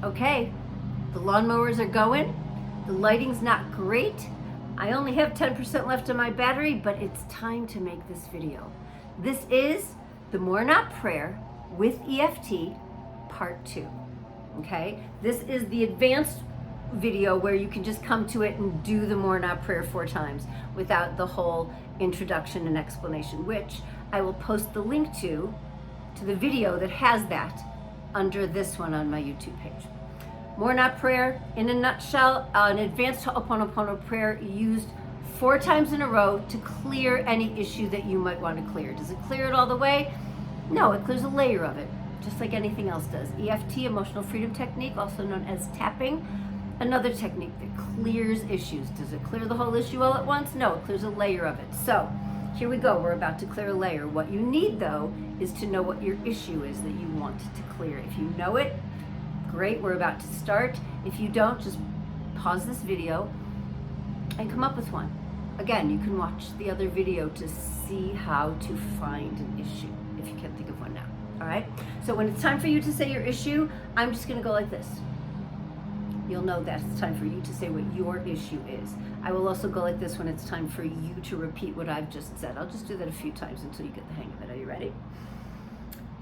Okay, the lawnmowers are going. The lighting's not great. I only have 10% left on my battery, but it's time to make this video. This is the Morrnah Prayer with EFT Part 2. Okay, this is the advanced video where you can just come to it and do the Morrnah Prayer 4 times without the whole introduction and explanation, which I will post the link to the video that has that under this one on my YouTube page. Morrnah Prayer, in a nutshell, an advanced Ho'oponopono prayer used 4 times in a row to clear any issue that you might want to clear. Does it clear it all the way? No, it clears a layer of it, just like anything else does. EFT, Emotional Freedom Technique, also known as tapping, another technique that clears issues. Does it clear the whole issue all at once? No, it clears a layer of it. So here we go, we're about to clear a layer. What you need though is to know what your issue is that you want to clear. If you know it, great, we're about to start. If you don't, just pause this video and come up with one. Again, you can watch the other video to see how to find an issue if you can't think of one now. All right, so when it's time for you to say your issue, I'm just gonna go like this. You'll know that it's time for you to say what your issue is. I will also go like this when it's time for you to repeat what I've just said. I'll just do that a few times until you get the hang of it. Are you ready?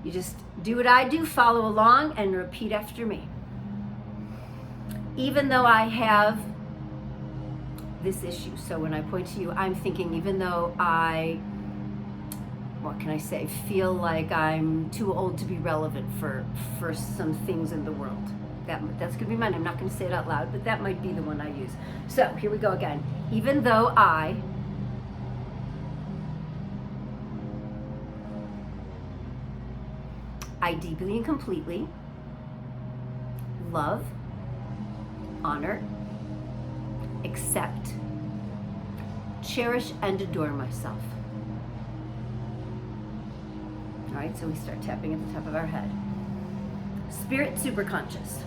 You just do what I do, follow along, and repeat after me. Even though I have this issue, so when I point to you, I'm thinking, even though what can I say, feel like I'm too old to be relevant for some things in the world. That's gonna be mine. I'm not gonna say it out loud, but that might be the one I use. So here we go again. Even though I deeply and completely love, honor, accept, cherish, and adore myself. All right, so we start tapping at the top of our head. Spirit superconscious,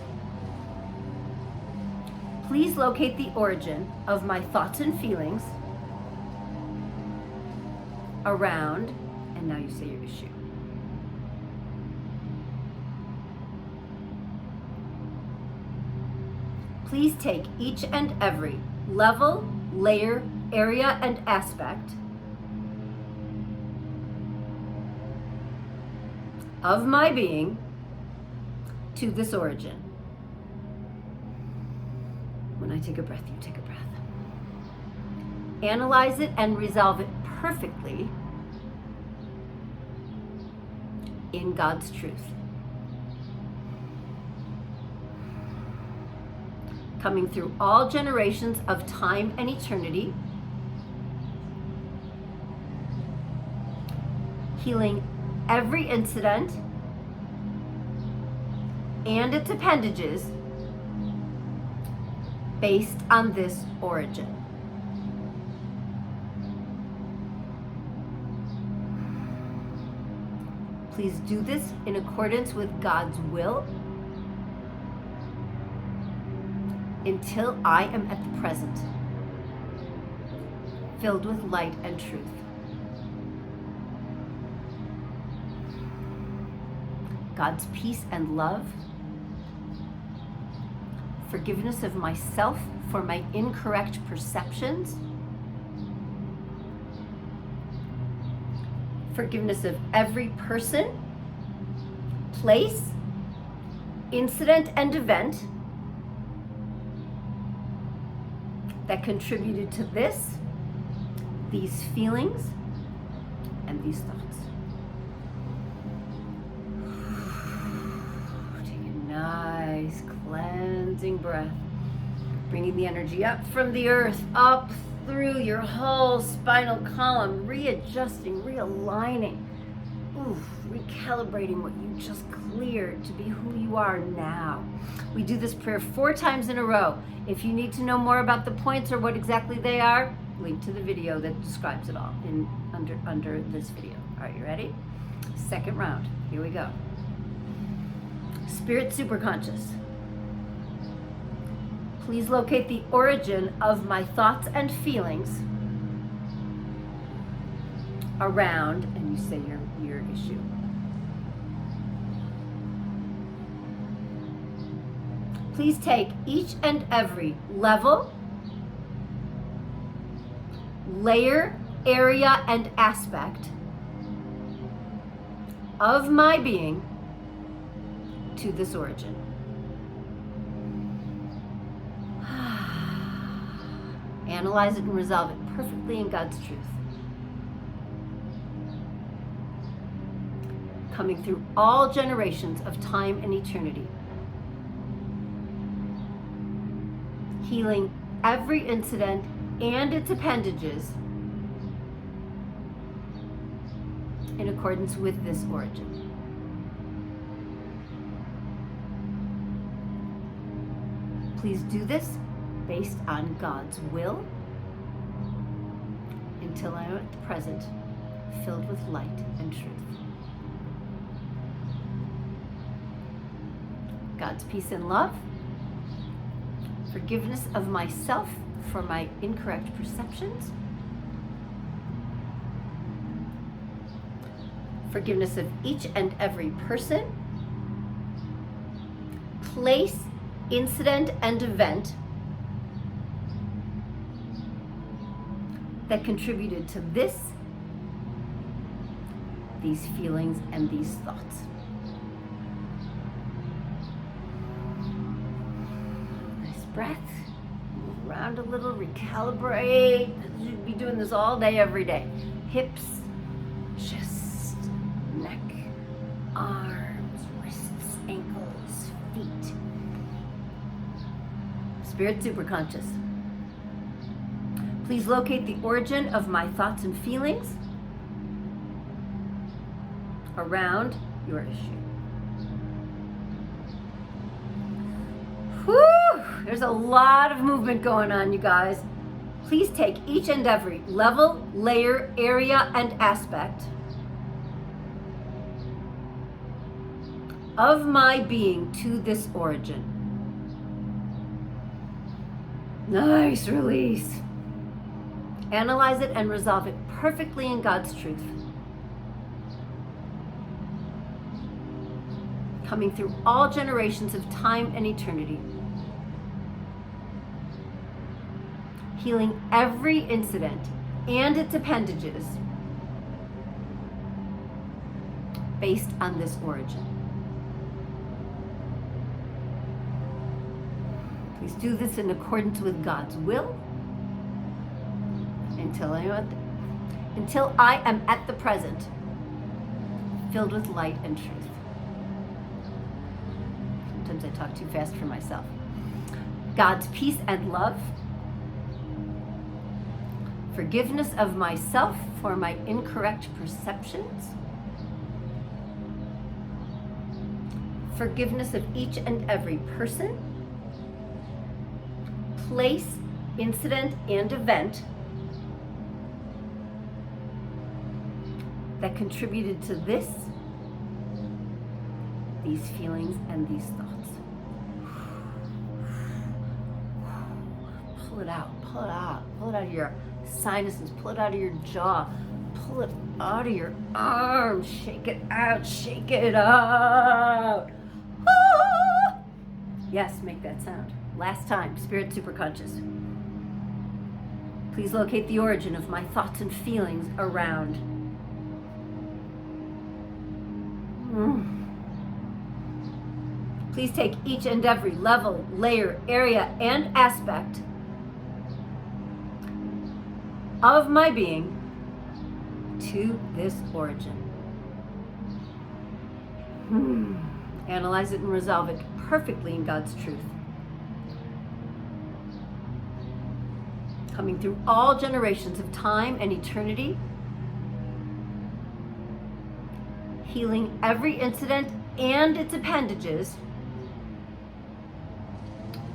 please locate the origin of my thoughts and feelings around, and now you say your issue. Please take each and every level, layer, area, and aspect of my being to this origin. When I take a breath, you take a breath. Analyze it and resolve it perfectly in God's truth. Coming through all generations of time and eternity, healing every incident and its appendages based on this origin. Please do this in accordance with God's will until I am at the present, filled with light and truth. God's peace and love, forgiveness of myself for my incorrect perceptions, forgiveness of every person, place, incident, and event that contributed to these feelings, and these thoughts. Take a nice cleansing breath, bringing the energy up from the earth, up through your whole spinal column, readjusting, realigning, recalibrating what you just cleared to be who you are now. We do this prayer 4 times in a row. If you need to know more about the points or what exactly they are, link to the video that describes it all under this video. All right, you ready? Second round. Here we go. Spirit superconscious, please locate the origin of my thoughts and feelings around, and you say your issue. Please take each and every level, layer, area, and aspect of my being to this origin. Analyze it and resolve it perfectly in God's truth. Coming through all generations of time and eternity. Healing every incident and its appendages in accordance with this origin. Please do this based on God's will until I am at the present, filled with light and truth. God's peace and love, forgiveness of myself for my incorrect perceptions, forgiveness of each and every person, place, incident, and event that contributed to these feelings, and these thoughts. Nice breath. Move around a little, recalibrate. You'd be doing this all day, every day. Hips, chest, neck, arms, wrists, ankles, feet. Spirit superconscious. Please locate the origin of my thoughts and feelings around your issue. Whew! There's a lot of movement going on, you guys. Please take each and every level, layer, area, and aspect of my being to this origin. Nice release. Analyze it and resolve it perfectly in God's truth. Coming through all generations of time and eternity. Healing every incident and its appendages based on this origin. Please do this in accordance with God's will until I am at the present, filled with light and truth. Sometimes I talk too fast for myself. God's peace and love, forgiveness of myself for my incorrect perceptions, forgiveness of each and every person, place, incident, and event that contributed to these feelings and these thoughts. Pull it out, pull it out, pull it out of your sinuses, pull it out of your jaw, pull it out of your arms, shake it out, shake it out. Ah! Yes, make that sound. Last time, Spirit Superconscious. Please locate the origin of my thoughts and feelings around. Please take each and every level, layer, area, and aspect of my being to this origin. Analyze it and resolve it perfectly in God's truth. Coming through all generations of time and eternity, healing every incident and its appendages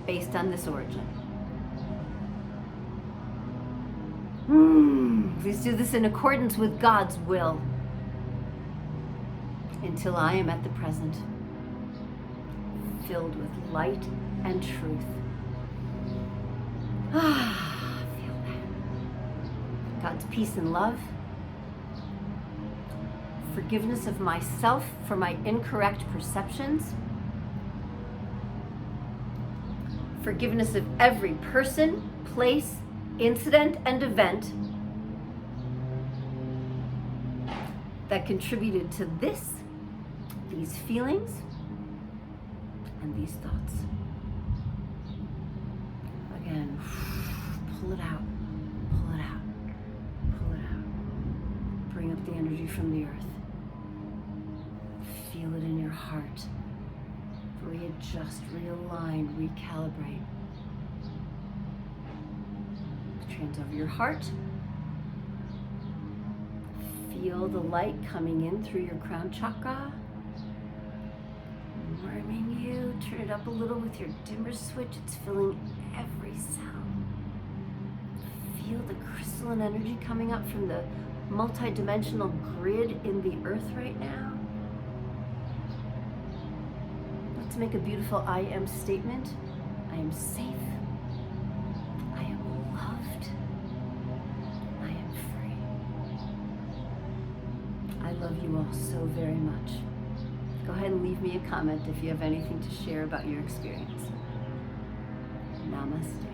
based on this origin. Please do this in accordance with God's will until I am at the present, filled with light and truth. Feel that. God's peace and love, forgiveness of myself for my incorrect perceptions, Forgiveness of every person, place, incident, and event that contributed to these feelings, and these thoughts. Again, pull it out, pull it out, pull it out. Bring up the energy from the earth. Feel it in your heart. Readjust, realign, recalibrate. Hands over your heart. Feel the light coming in through your crown chakra. Warming you. Turn it up a little with your dimmer switch. It's filling every cell. Feel the crystalline energy coming up from the multi-dimensional grid in the earth right now. Let's make a beautiful I am statement. I am safe. I am loved. I am free. I love you all so very much. Go ahead and leave me a comment if you have anything to share about your experience. Namaste.